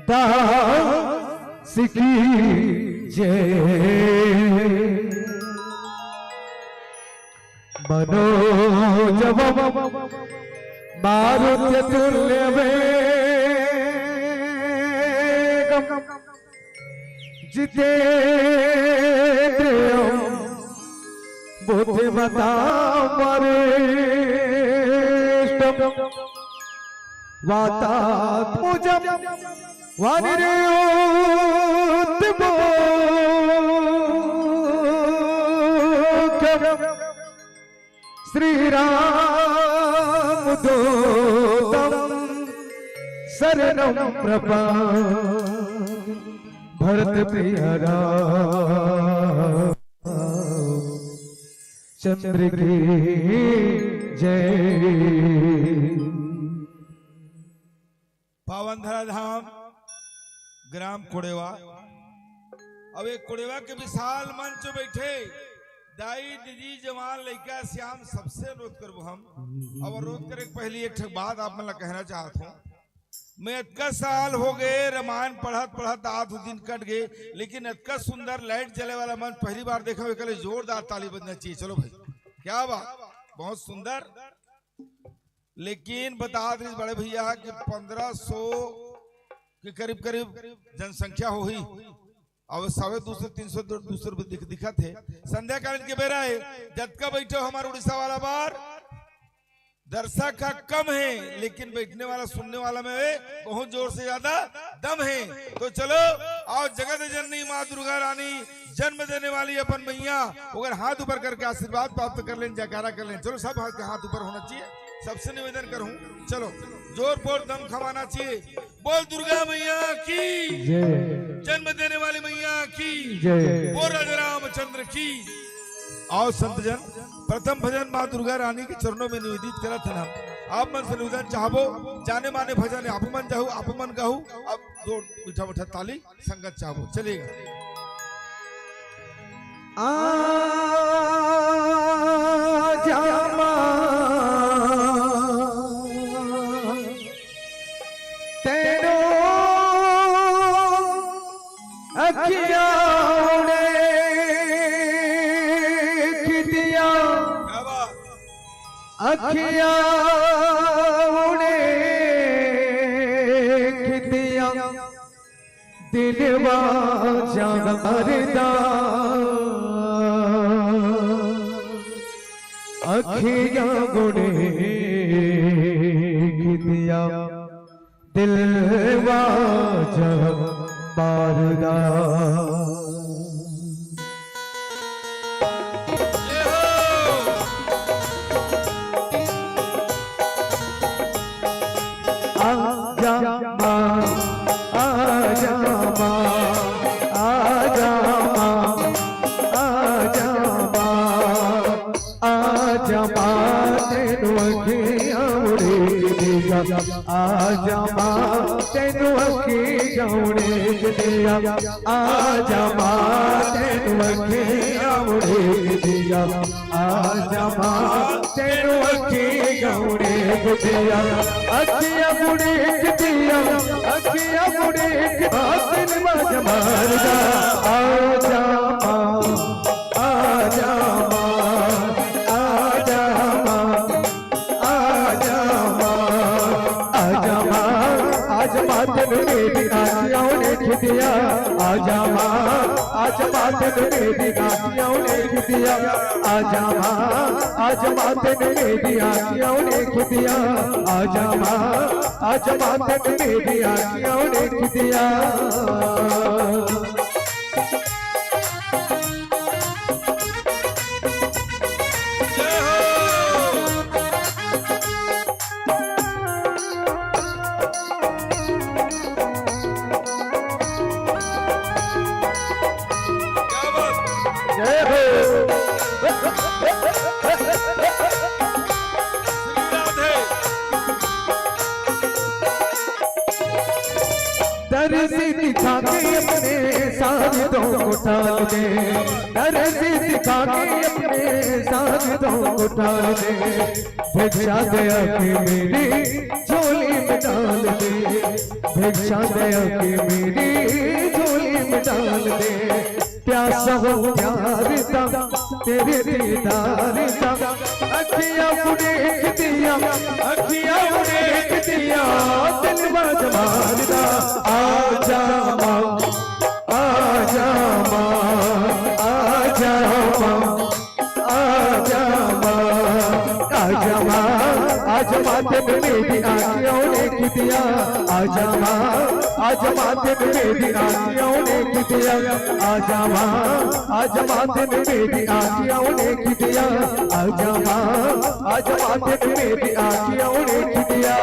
दास की जय। मनोजवम मारुत्य तुल्य वेगम जितेन्द्रियं बुद्धिमतां वरिष्ठं वातात्मजं वानिर्योद्धमोख्यं श्रीरामदूतं शरणं प्रपद्ये भरत प्रिय चंद्र की जय। पावन धरा धाम ग्राम कुड़ेवा। अब एक कुड़ेवा के विशाल मंच बैठे दाई दीदी जवान लड़का श्याम सबसे अनुरोध करबो हम। अब अनुरोध करे पहली एक बात आप मन कहना चाहत हूँ। मैं इतना साल हो गए रामायण पढ़त पढ़त आध दिन कट गए, लेकिन इतना सुंदर लाइट जले वाला मंच पहली बार देखा। कल जोरदार ताली बजना चाहिए। चलो भाई क्या बात, बहुत सुंदर। लेकिन बता दे बड़े भैया कि 1500 के करीब करीब जनसंख्या हो ही। अब 250-300 रुपये दिखा थे। संध्या कालीन के बेरा है जब का बैठो हमारे उड़ीसा वाला बार दर्शक का कम है, लेकिन बैठने वाला सुनने वाला में बहुत जोर से ज्यादा दम है। तो चलो आओ जगत जननी माँ दुर्गा रानी जन्म देने वाली अपन मैया अगर हाथ ऊपर करके आशीर्वाद प्राप्त कर लें, जयकारा कर लें। चलो सब हाथ ऊपर होना चाहिए। सबसे निवेदन करूं, चलो जोर बोल दम खवाना चाहिए। बोल दुर्गा मैया की जय, जन्म देने वाली मैया की जय, बोल राजा रामचंद्र की। आओ संत जन प्रथम भजन माँ दुर्गा रानी के चरणों में निवेदित करा था। आप मन से निवेदन चाहबो जाने माने भजन आप मन जाहू आप मन गाहू। अब दो मीठा मीठा ताली संगत चाहबो चलेगा। आजा तेरो अखिया अखिया उड़े खितिया दिलवा जागरदा अखिया उड़े खितिया दिलवा जागरदा। आजा मां तेनू अखियां उड़ेक दिया, आजा मां तेनू अखियां उड़ेक दिया, आजा मां तेनू अखियां उड़ेक दिया, अखियां उड़ेक दिया, अखियां उड़ेक दिन बज मारदा। आजा मां आजा मां आजा मां आजा मां आजा मां आज मात मेरी नाचियां लिख दिया, आजा मां आज मात मेरी नाचियां लिख दिया, आजा मां आज मात मेरी आँखियों लिख दिया, आजा मां आज मात मेरी आँखियों लिख दिया। तरसी दिखा के अपने साजिदों को टाल दे, तरसी दिखा के अपने साजिदों को टाल दे, भिक्षा दया की मेरी झोली में डाल दे, भिक्षा दया की मेरी झोली में डाल दे, प्यासा हो प्यार दा तेरे दीदार दा, अखियां उड़ेक दिया, अखियां उड़ेक दिया, दिल बाजमार दा, आजा मां, आजा मां, आजा मां, आजा मां, आजा मां, आजा मां तेरे मेरी आँखियों ने दिया, आजा मां, आजा मां तेरे मेरी आँखियों ने दिया, आजा मां, आजा मां तेरे मेरी आँखियों ने दिया, आजा मां, आजा मां तेरे मेरी आँखियों ने दिया।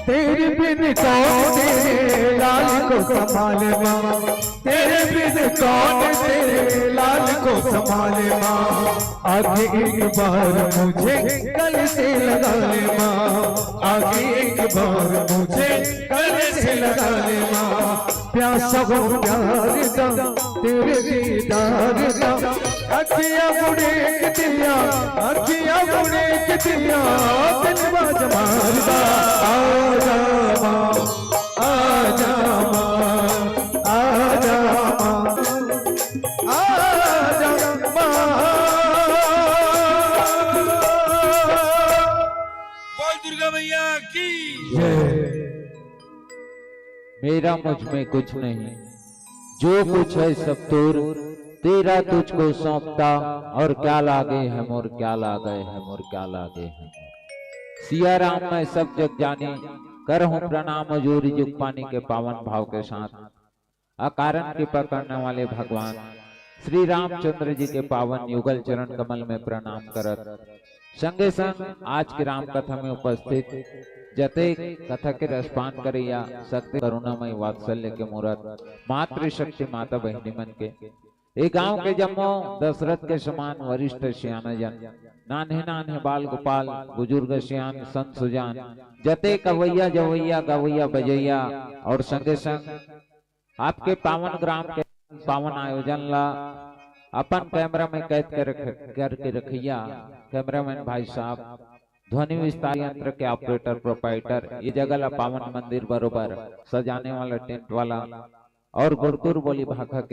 तेरे बिन कौन तेरे लाल को संभाले माँ, तेरे बिन कौन तेरे लाल को संभाले माँ, आगे एक बार मुझे गले से लगा ले माँ, आगे एक बार मुझे गले से लगा ले माँ, प्यासा हो प्यार दा तेरे दीदार दा, अखियां उड़ेक दिया, अखियां उड़ेक दिया, दिल बाजमार दा, आजा मां, आजा मां, आजा मां, आजा मां। बोल दुर्गा मैया की। मेरा मुझ में कुछ नहीं, जो कुछ है सब तोर, तेरा तुझको सौंपता, और क्या लागे है मोर, क्या लागे है मोर, क्या लागे है मोर। सिया राम मैं सब जग जानी, करहूं प्रणाम जोरी जुग पानी के पावन भाव के साथ। अकारण कृपा करने वाले भगवान श्री रामचंद्र जी के पावन युगल चरण कमल में प्रणाम करत, संगे संग आज की राम कथा में उपस्थित जते कथा के रसपान करिया शक्ति करुणामय वात्सल्य के मूरत मातृ शक्ति माता बहिनी मन के एक गांव के जम्मो दशरथ के समान वरिष्ठ सियाना जन, नान्हे नान्हे बाल गोपाल, बुजुर्ग सियान संत सुजान, जते कवैया जवैया गवैया बजैया, और संगे संग आपके पावन ग्राम के पावन आयोजन ला अपन कैमरा में कैद करके रखिया कैमरामैन भाई साहब, ध्वनि विस्तार यंत्र के ऑपरेटर प्रोपाइटर, ये जगह ला पावन मंदिर बरोबर सजाने वाला टेंट वाला और गुड़तुर बोली भाखा के